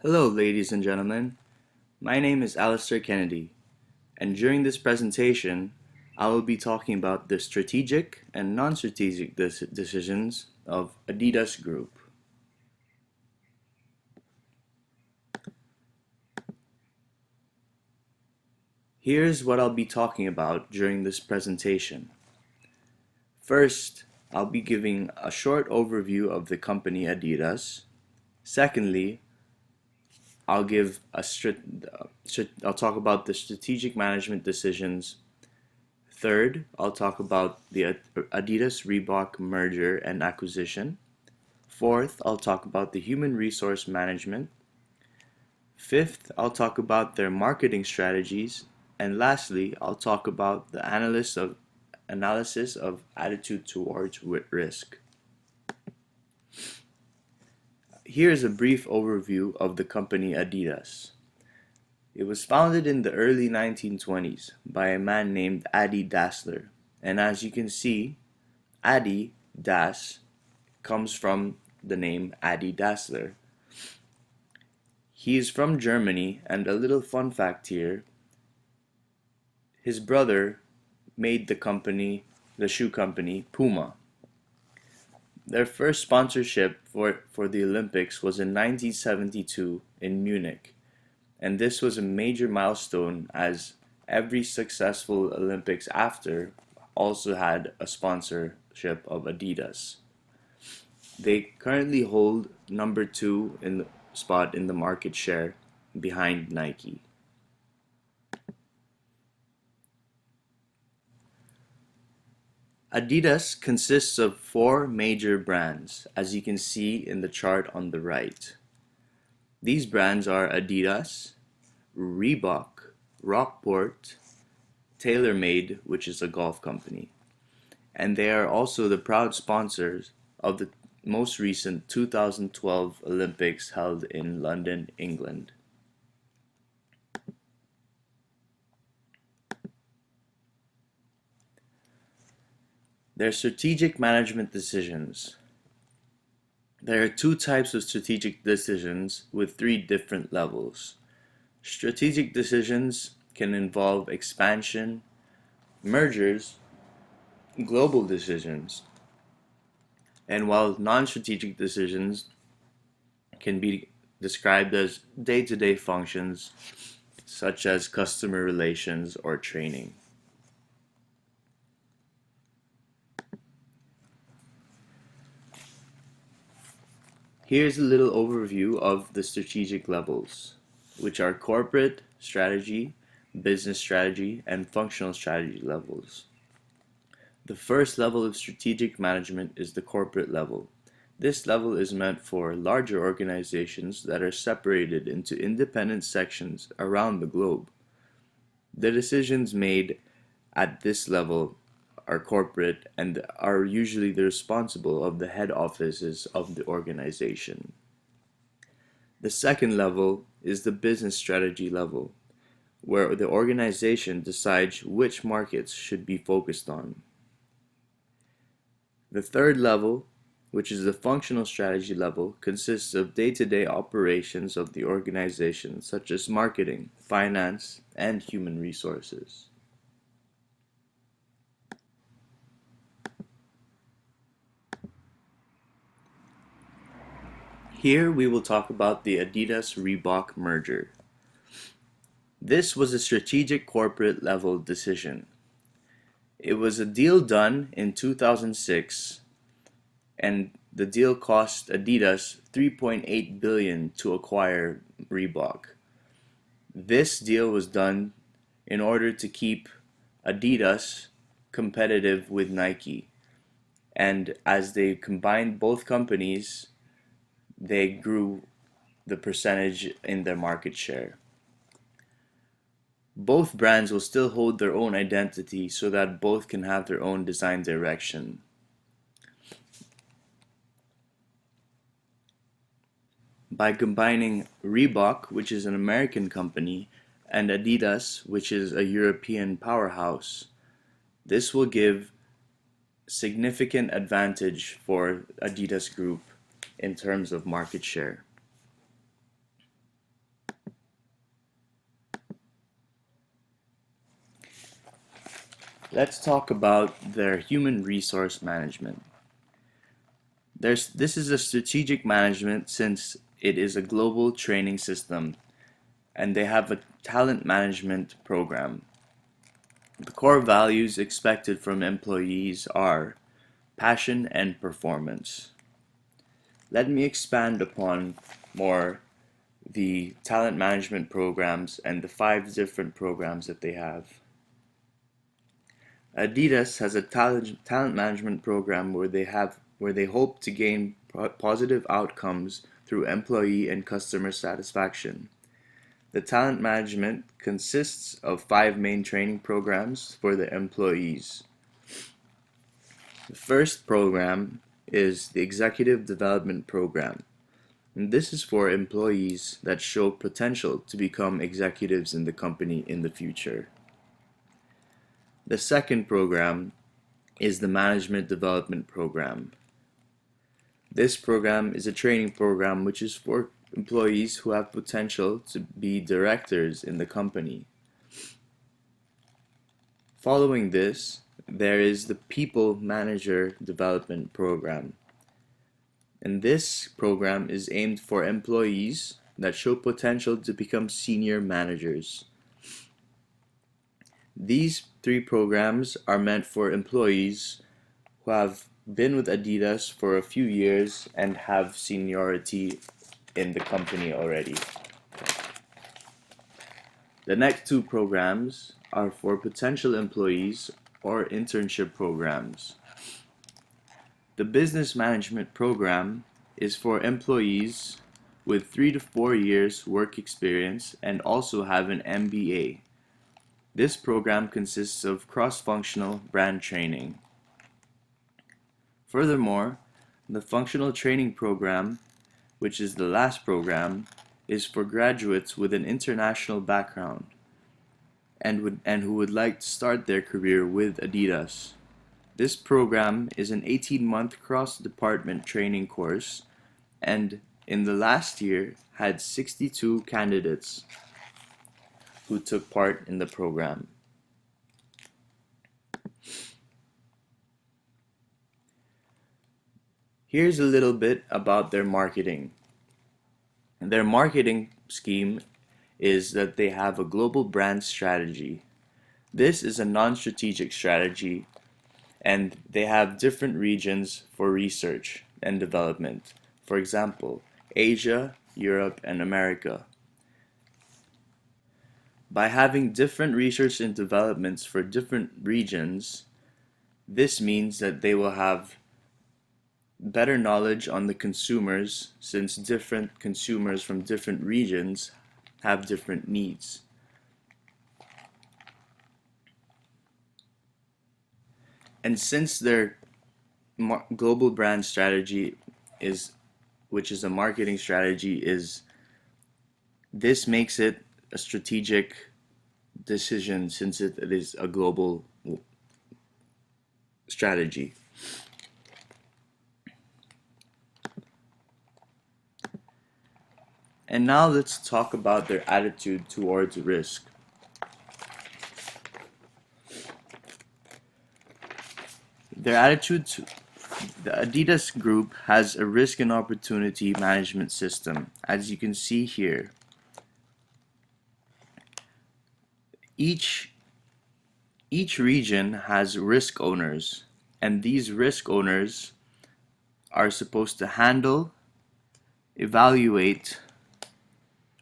Hello, ladies and gentlemen. My name is Alistair Kennedy, and during this presentation, I will be talking about the strategic and non-strategic decisions of Adidas Group. Here's what I'll be talking about during this presentation. First, I'll be giving a short overview of the company Adidas. Secondly, I'll talk about the strategic management decisions. Third, I'll talk about the Adidas Reebok merger and acquisition. Fourth, I'll talk about the human resource management. Fifth, I'll talk about their marketing strategies. And lastly, I'll talk about the analysis of attitude towards risk. Here is a brief overview of the company Adidas. It was founded in the early 1920s by a man named Adi Dassler, and as you can see, Adi Das comes from the name Adi Dassler. He is from Germany, and a little fun fact here, his brother made the shoe company Puma. Their first sponsorship for the Olympics was in 1972 in Munich. And this was a major milestone as every successful Olympics after also had a sponsorship of Adidas. They currently hold number 2 in the spot in the market share behind Nike. Adidas consists of 4 major brands, as you can see in the chart on the right. These brands are Adidas, Reebok, Rockport, TaylorMade, which is a golf company. And they are also the proud sponsors of the most recent 2012 Olympics held in London, England. Their strategic management decisions. There are 2 types of strategic decisions with 3 different levels. Strategic decisions can involve expansion, mergers, global decisions, and while non-strategic decisions can be described as day-to-day functions such as customer relations or training. Here's a little overview of the strategic levels, which are corporate strategy, business strategy, and functional strategy levels. The first level of strategic management is the corporate level. This level is meant for larger organizations that are separated into independent sections around the globe. The decisions made at this level are corporate and are usually the responsible of the head offices of the organization. The second level is the business strategy level, where the organization decides which markets should be focused on. The third level, which is the functional strategy level, consists of day-to-day operations of the organization, such as marketing, finance, and human resources. Here we will talk about the Adidas Reebok merger. This was a strategic corporate level decision. It was a deal done in 2006, and the deal cost Adidas $3.8 billion to acquire Reebok. This deal was done in order to keep Adidas competitive with Nike. And as they combined both companies, they grew the percentage in their market share. Both brands will still hold their own identity so that both can have their own design direction. By combining Reebok, which is an American company, and Adidas, which is a European powerhouse, this will give significant advantage for Adidas Group in terms of market share. Let's talk about their human resource management. This is a strategic management since it is a global training system and they have a talent management program. The core values expected from employees are passion and performance. Let me expand upon more the talent management programs and the 5 different programs that they have. Adidas has a talent management program where they hope to gain positive outcomes through employee and customer satisfaction. The talent management consists of 5 main training programs for the employees. The first program is the Executive Development Program, and this is for employees that show potential to become executives in the company in the future. The second program is the Management Development Program. This program is a training program which is for employees who have potential to be directors in the company. Following this, there is the People Manager Development Program. And this program is aimed for employees that show potential to become senior managers. These 3 programs are meant for employees who have been with Adidas for a few years and have seniority in the company already. The next 2 programs are for potential employees or internship programs. The Business Management Program is for employees with 3 to 4 years work experience and also have an MBA. This program consists of cross-functional brand training. Furthermore, the Functional Training Program, which is the last program, is for graduates with an international background and who would like to start their career with Adidas. This program is an 18-month cross-department training course and in the last year had 62 candidates who took part in the program. Here's a little bit about their marketing. Their marketing scheme is that they have a global brand strategy. This is a non-strategic strategy and they have different regions for research and development. For example, Asia, Europe, and America. By having different research and developments for different regions, this means that they will have better knowledge on the consumers since different consumers from different regions have different needs. And since their global brand strategy is, which is a marketing strategy, this makes it a strategic decision since it is a global strategy. And now let's talk about their attitude towards risk. Their attitude to the Adidas Group has a risk and opportunity management system, as you can see here. Each region has risk owners, and these risk owners are supposed to handle, evaluate,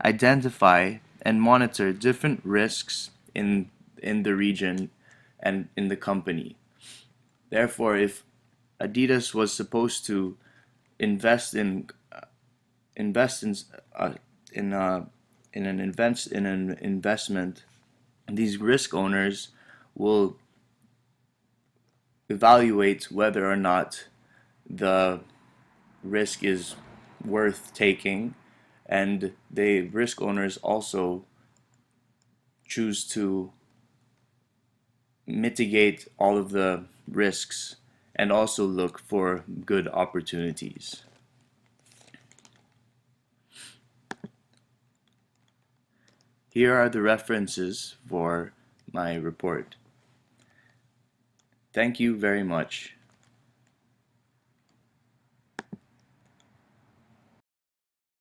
identify, and monitor different risks in the region and in the company. Therefore, if Adidas was supposed to invest in an investment, these risk owners will evaluate whether or not the risk is worth taking, and the risk owners also choose to mitigate all of the risks and also look for good opportunities. Here are the references for my report. Thank you very much.